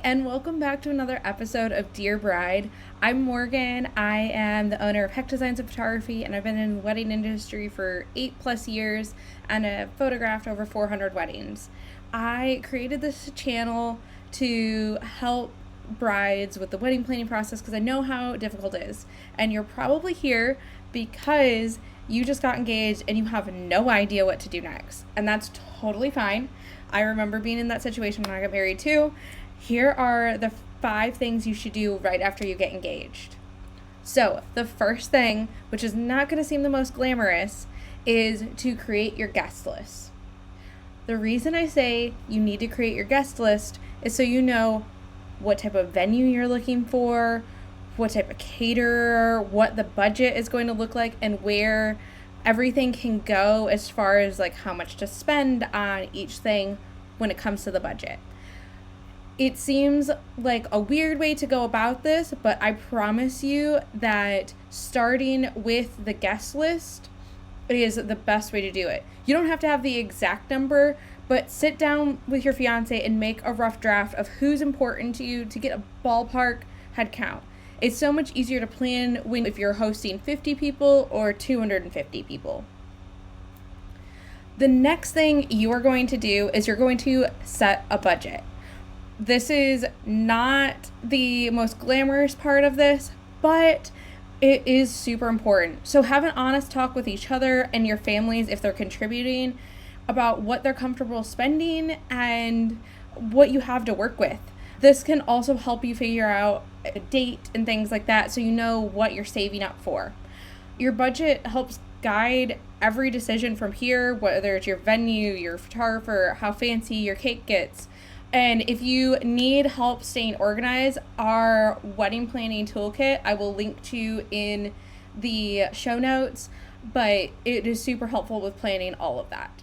and welcome back to another episode of Dear Bride. I'm Morgan. I am the owner of Heck Designs and Photography, and I've been in the wedding industry for 8+ years and have photographed over 400 weddings. I created this channel to help brides with the wedding planning process because I know how difficult it is. And you're probably here because you just got engaged and you have no idea what to do next. And that's totally fine. I remember being in that situation when I got married too. Here are the 5 things you should do right after you get engaged. So the first thing, which is not going to seem the most glamorous, is to create your guest list. The reason I say you need to create your guest list is so you know what type of venue you're looking for, what type of caterer, what the budget is going to look like, and where everything can go as far as like how much to spend on each thing when it comes to the budget. It seems like a weird way to go about this, but I promise you that starting with the guest list is the best way to do it. You don't have to have the exact number, but sit down with your fiance and make a rough draft of who's important to you to get a ballpark head count. It's so much easier to plan if you're hosting 50 people or 250 people. The next thing you are going to do is you're going to set a budget. This is not the most glamorous part of this, but it is super important. So have an honest talk with each other and your families if they're contributing about what they're comfortable spending and what you have to work with. This can also help you figure out a date and things like that so you know what you're saving up for. Your budget helps guide every decision from here, whether it's your venue, your photographer, how fancy your cake gets. And if you need help staying organized, our wedding planning toolkit, I will link to in the show notes, but it is super helpful with planning all of that.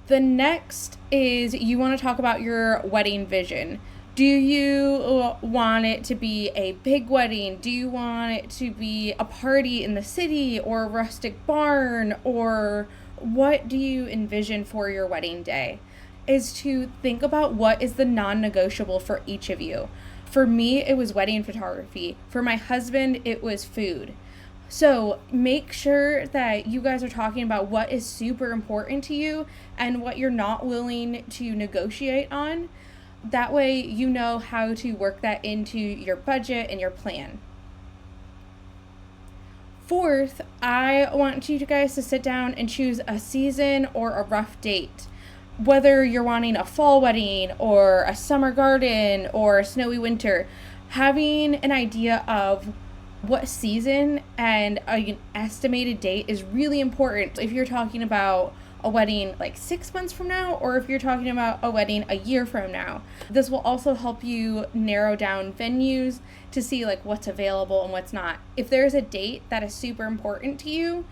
The next is you want to talk about your wedding vision. Do you want it to be a big wedding? Do you want it to be a party in the city or a rustic barn? Or what do you envision for your wedding day? Is to think about what is the non-negotiable for each of you. For me, it was wedding photography. For my husband, it was food. So make sure that you guys are talking about what is super important to you and what you're not willing to negotiate on. That way you know how to work that into your budget and your plan. Fourth, I want you guys to sit down and choose a season or a rough date. Whether you're wanting a fall wedding or a summer garden or a snowy winter, having an idea of what season and an estimated date is really important. If you're talking about a wedding like 6 months from now, or if you're talking about a wedding a year from now, this will also help you narrow down venues to see like what's available and what's not. If there's a date that is super important to you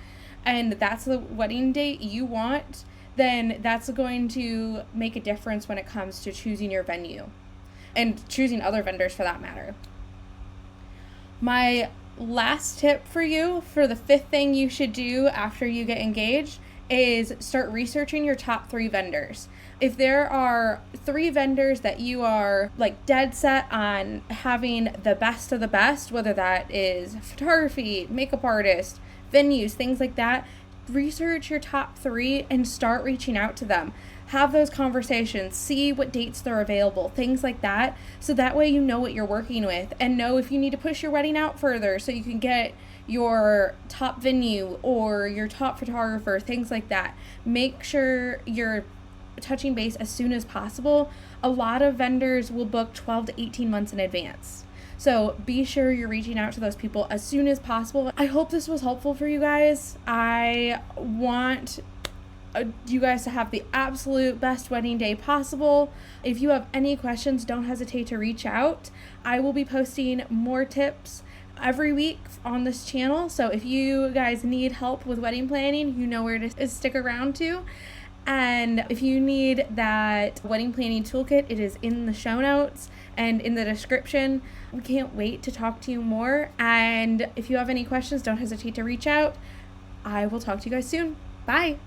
and that's the wedding date you want, then that's going to make a difference when it comes to choosing your venue and choosing other vendors for that matter. My last tip for you for the 5th thing you should do after you get engaged is start researching your top 3 vendors. If there are 3 vendors that you are like dead set on having the best of the best, whether that is photography, makeup artist, venues, things like that, research your top 3 and start reaching out to them. Have those conversations, see what dates they're available, things like that. So that way you know what you're working with and know if you need to push your wedding out further so you can get your top venue or your top photographer, things like that. Make sure you're touching base as soon as possible. A lot of vendors will book 12 to 18 months in advance. So be sure you're reaching out to those people as soon as possible. I hope this was helpful for you guys. I want you guys to have the absolute best wedding day possible. If you have any questions, don't hesitate to reach out. I will be posting more tips every week on this channel. So if you guys need help with wedding planning, you know where to stick around to. And if you need that wedding planning toolkit, it is in the show notes and in the description. We can't wait to talk to you more. And if you have any questions, don't hesitate to reach out. I will talk to you guys soon. Bye.